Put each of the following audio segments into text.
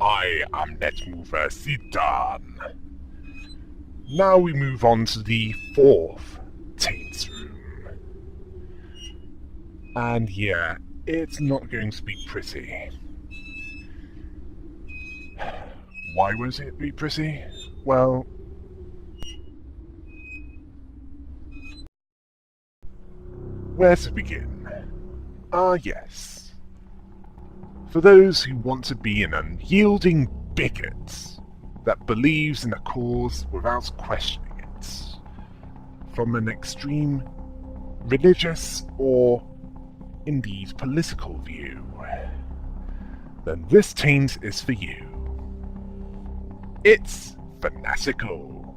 I am NetMoverSitan. Now we move on to the fourth Taints room. And yeah, it's not going to be pretty. Why won't it be pretty? Well, where to begin? Yes. For those who want to be an unyielding bigot that believes in a cause without questioning it, from an extreme religious or indeed political view, then this taint is for you. It's fanatical.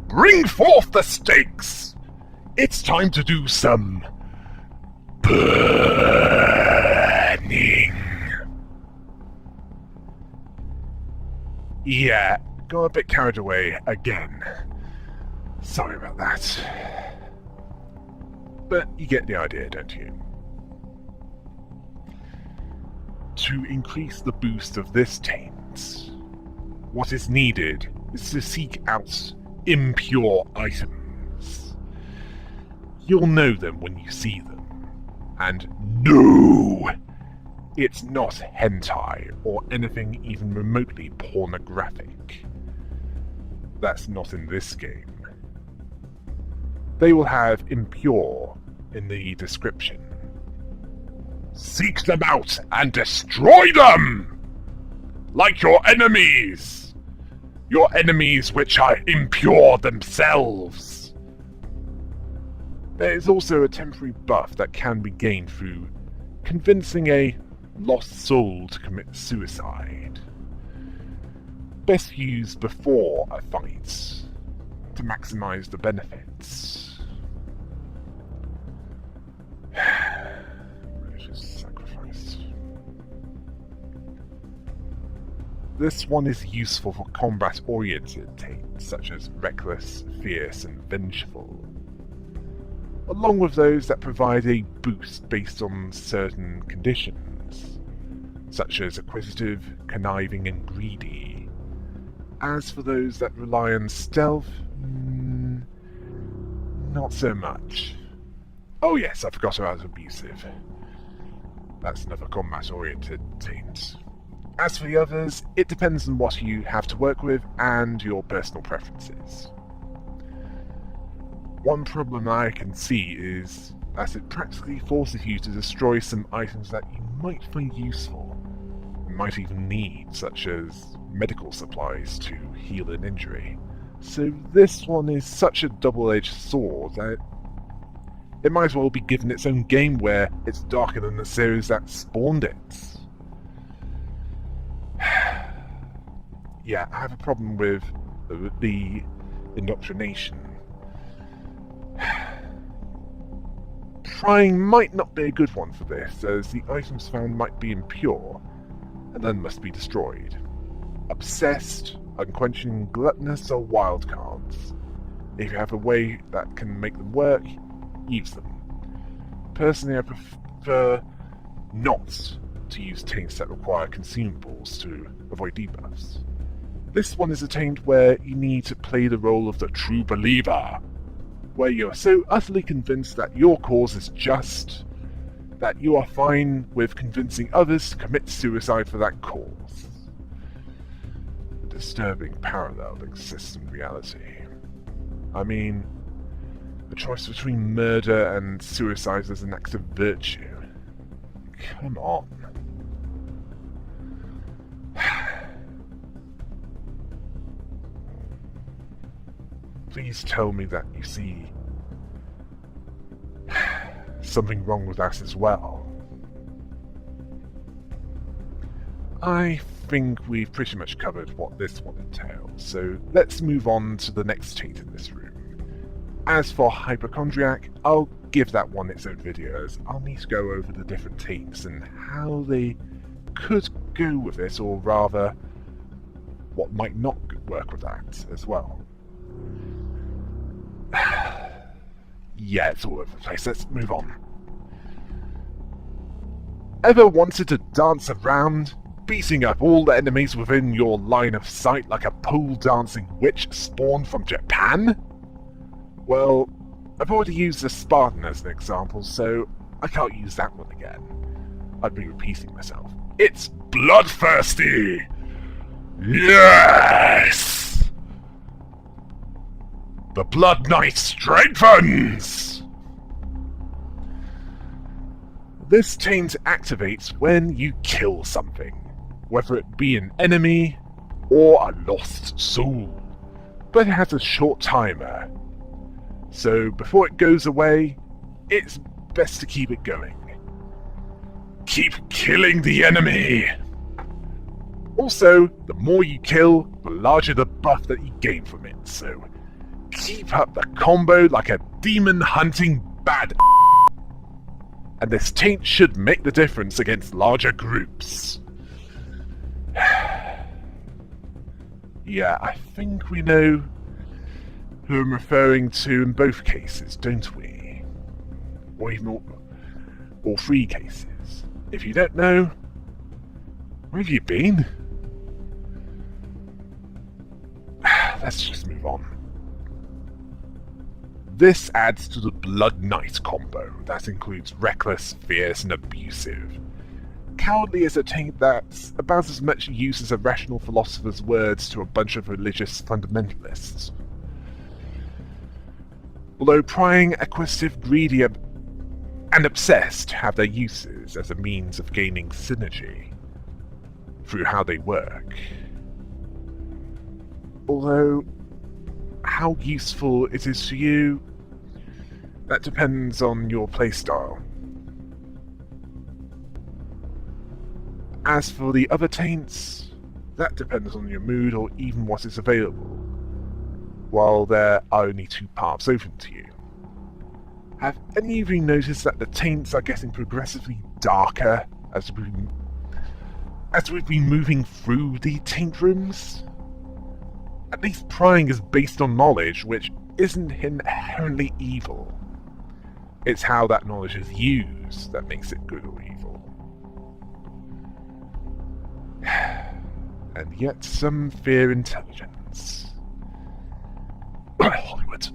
Bring forth the stakes! It's time to do some burning. Yeah, got a bit carried away again. Sorry about that. But you get the idea, don't you? To increase the boost of this taint, what is needed is to seek out impure items. You'll know them when you see them. And no! It's not hentai or anything even remotely pornographic. That's not in this game. They will have impure in the description. Seek them out and destroy them! Like your enemies! Your enemies which are impure themselves! There is also a temporary buff that can be gained through convincing a lost soul to commit suicide. Best used before a fight to maximize the benefits. Religious sacrifice. This one is useful for combat-oriented taints, such as reckless, fierce, and vengeful, along with those that provide a boost based on certain conditions, such as acquisitive, conniving, and greedy. As for those that rely on stealth, not so much. Oh yes, I forgot about abusive. That's another combat-oriented taint. As for the others, it depends on what you have to work with and your personal preferences. One problem I can see is that it practically forces you to destroy some items that you might find useful, and might even need, such as medical supplies to heal an injury. So this one is such a double-edged sword that it might as well be given its own game where it's darker than the series that spawned it. Yeah, I have a problem with the indoctrination. Trying might not be a good one for this, as the items found might be impure, and then must be destroyed. Obsessed, unquenching, gluttonous, or wild cards. If you have a way that can make them work, use them. Personally, I prefer not to use taints that require consumables to avoid debuffs. This one is a taint where you need to play the role of the true believer, where you are so utterly convinced that your cause is just, that you are fine with convincing others to commit suicide for that cause. A disturbing parallel exists in reality. I mean, the choice between murder and suicide is an act of virtue. Come on. Please tell me that you see something wrong with that as well. I think we've pretty much covered what this one entails, so let's move on to the next taint in this room. As for Hypochondriac, I'll give that one its own video, as I'll need to go over the different taints and how they could go with it, or rather, what might not work with that as well. Yeah, it's all over the place. Let's move on. Ever wanted to dance around beating up all the enemies within your line of sight like a pole-dancing witch spawned from Japan? Well, I've already used the Spartan as an example, so I can't use that one again. I'd be repeating myself. It's bloodthirsty! Yes! The Blood Knight strengthens! This taint activates when you kill something, whether it be an enemy or a lost soul, but it has a short timer. So before it goes away, it's best to keep it going. Keep killing the enemy! Also, the more you kill, the larger the buff that you gain from it, so keep up the combo like a demon hunting bad. And this taint should make the difference against larger groups. Yeah, I think we know who I'm referring to in both cases, don't we? Or even all three cases. If you don't know, where have you been? Let's just move on. This adds to the Blood Knight combo. That includes reckless, fierce, and abusive. Cowardly is a taint that's about as much use as a rational philosopher's words to a bunch of religious fundamentalists. Although prying, acquisitive, greedy, and obsessed have their uses as a means of gaining synergy through how they work. Although, how useful it is to you, that depends on your playstyle. As for the other taints, that depends on your mood or even what is available, while there are only two paths open to you. Have any of you noticed that the taints are getting progressively darker as we've been moving through the taint rooms? At least prying is based on knowledge, which isn't inherently evil. It's how that knowledge is used that makes it good or evil. And yet some fear intelligence. Hollywood.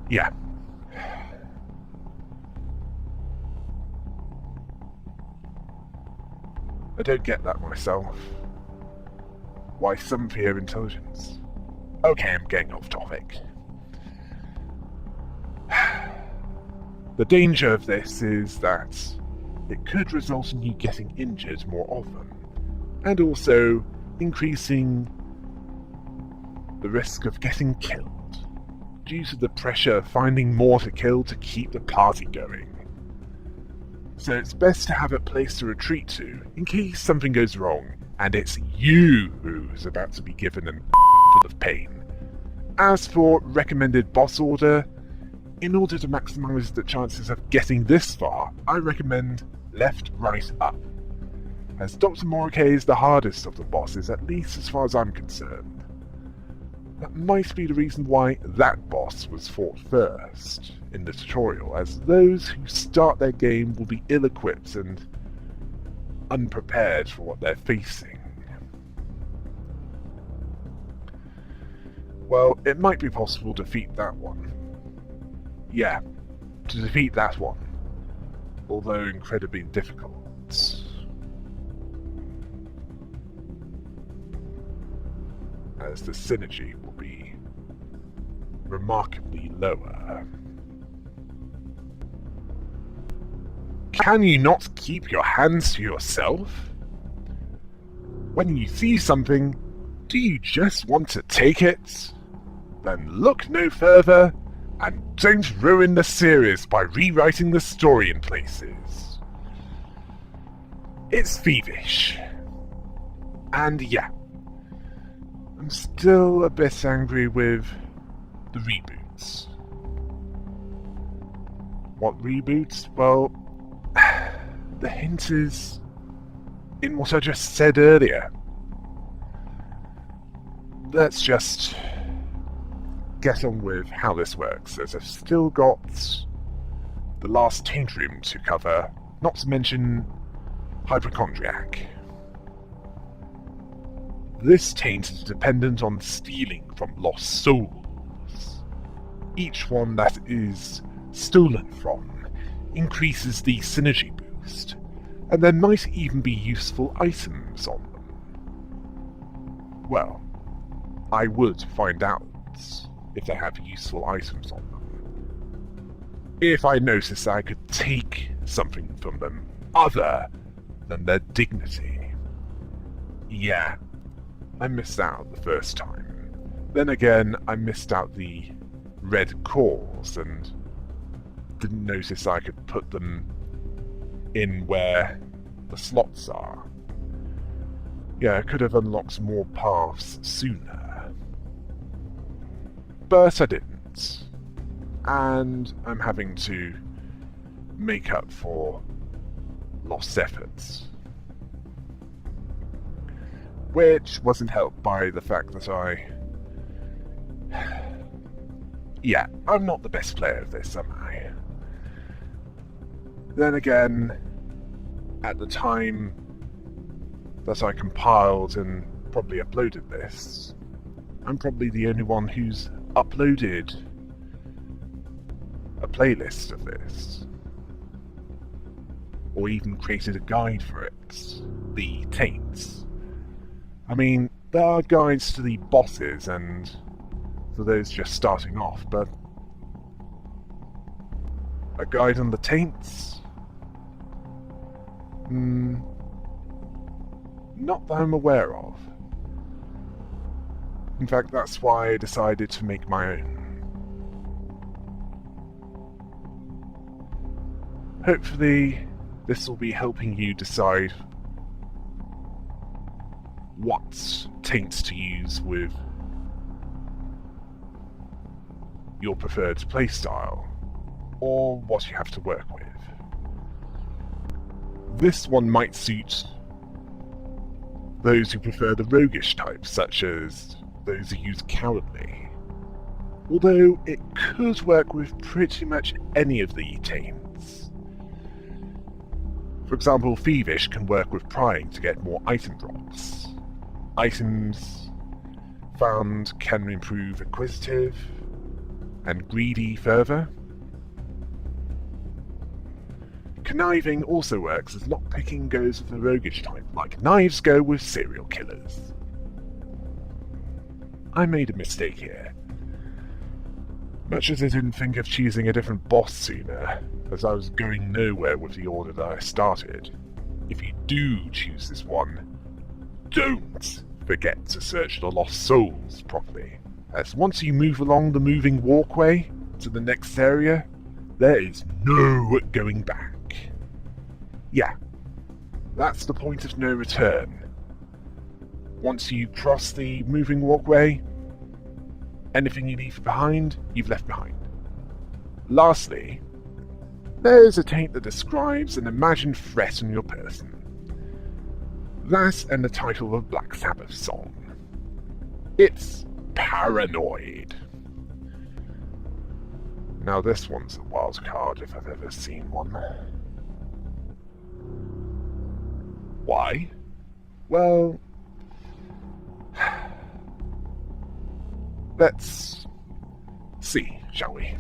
Yeah. I don't get that myself. Why some fear intelligence? Okay, I'm getting off topic. The danger of this is that it could result in you getting injured more often, and also increasing the risk of getting killed, due to the pressure of finding more to kill to keep the party going. So it's best to have a place to retreat to, in case something goes wrong, and it's you who's about to be given an full of pain. As for recommended boss order, in order to maximize the chances of getting this far, I recommend left, right, up, as Dr. Morike is the hardest of the bosses, at least as far as I'm concerned. That might be the reason why that boss was fought first in the tutorial, as those who start their game will be ill-equipped and unprepared for what they're facing. Well, it might be possible to defeat that one. Yeah, to defeat that one, although incredibly difficult. As the synergy will be remarkably lower. Can you not keep your hands to yourself? When you see something, do you just want to take it? Then look no further, and don't ruin the series by rewriting the story in places. It's thievish. And yeah, I'm still a bit angry with the reboots. What reboots? Well, the hint is in what I just said earlier. Let's just get on with how this works, as I've still got the last taint room to cover, not to mention Hypochondriac. This taint is dependent on stealing from lost souls. Each one that is stolen from increases the synergy boost, and there might even be useful items on them. Well, I would find out if they have useful items on them. If I noticed I could take something from them other than their dignity. Yeah, I missed out the first time. Then again, I missed out the red cores and didn't notice I could put them in where the slots are. Yeah, I could have unlocked more paths sooner. But I didn't. And I'm having to make up for lost efforts. Which wasn't helped by the fact that yeah, I'm not the best player of this, am I? Then again, at the time that I compiled and probably uploaded this, I'm probably the only one who's uploaded a playlist of this. Or even created a guide for it. The Taints. I mean, there are guides to the bosses and for those just starting off, but a guide on the Taints? Not that I'm aware of. In fact, that's why I decided to make my own. Hopefully, this will be helping you decide what taints to use with your preferred playstyle, or what you have to work with. This one might suit those who prefer the roguish types, such as those who use Cowardly, although it could work with pretty much any of the taints. For example, Thievish can work with Prying to get more item drops. Items found can improve Acquisitive and Greedy further. Conniving also works as lockpicking goes with the roguish type, like knives go with serial killers. I made a mistake here. Much as I didn't think of choosing a different boss sooner, as I was going nowhere with the order that I started. If you do choose this one, don't forget to search the lost souls properly, as once you move along the moving walkway to the next area, there is no going back. Yeah, that's the point of no return. Once you cross the moving walkway, anything you leave behind, you've left behind. Lastly, there's a taint that describes an imagined threat on your person. That and the title of a Black Sabbath song. It's Paranoid. Now this one's a wild card if I've ever seen one. Why? Well, let's see, shall we?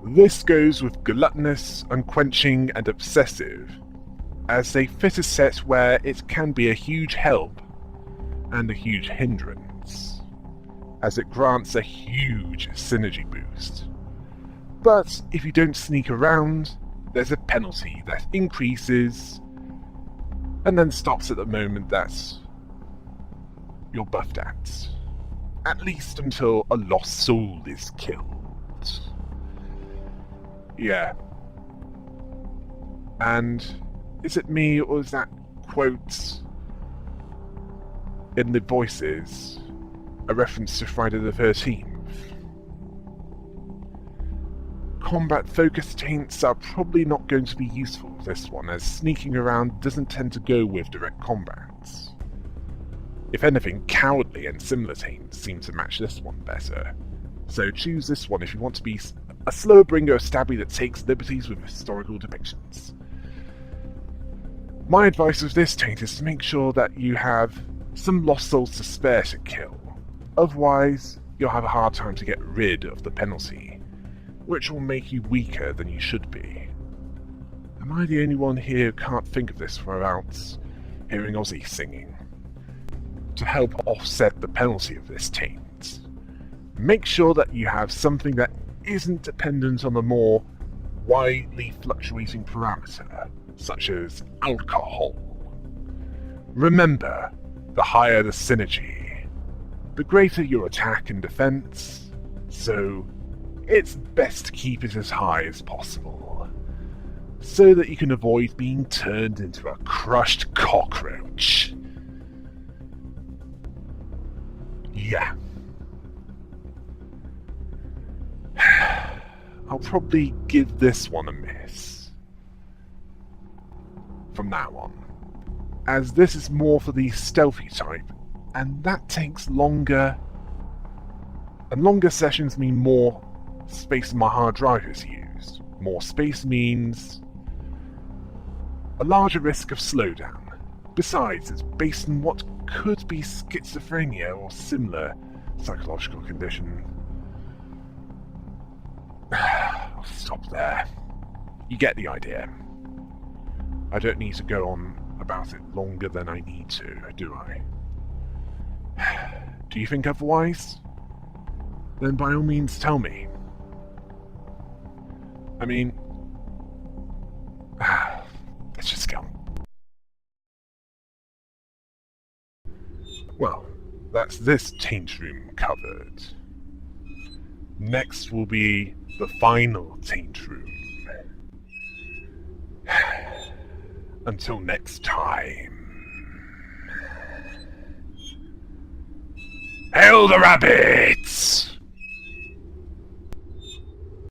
This goes with gluttonous, unquenching, and obsessive, as they fit a set where it can be a huge help and a huge hindrance, as it grants a huge synergy boost. But if you don't sneak around, there's a penalty that increases and then stops at the moment that you're buffed at least until a lost soul is killed. Yeah. And is it me, or is that quote in the voices a reference to Friday the 13th? Combat-focused taints are probably not going to be useful with this one, as sneaking around doesn't tend to go with direct combats. If anything, Cowardly and similar taints seem to match this one better, so choose this one if you want to be A slow bringer stabby that takes liberties with historical depictions. My advice with this taint is to make sure that you have some lost souls to spare to kill. Otherwise, you'll have a hard time to get rid of the penalty, which will make you weaker than you should be. Am I the only one here who can't think of this without hearing Ozzy singing? To help offset the penalty of this taint, make sure that you have something that isn't dependent on a more widely fluctuating parameter, such as alcohol. Remember, the higher the synergy, the greater your attack and defense, so it's best to keep it as high as possible, so that you can avoid being turned into a crushed cockroach. Yeah. I'll probably give this one a miss from now on, as this is more for the stealthy type, and that takes longer, and longer sessions mean more space on my hard drive is used. More space means a larger risk of slowdown. Besides, it's based on what could be schizophrenia or similar psychological condition. I'll stop there. You get the idea. I don't need to go on about it longer than I need to, do I? Do you think otherwise? Then by all means tell me. I mean, let's just go. Well, that's this taint room covered. Next will be the final taint room. Until next time. Hail the rabbit!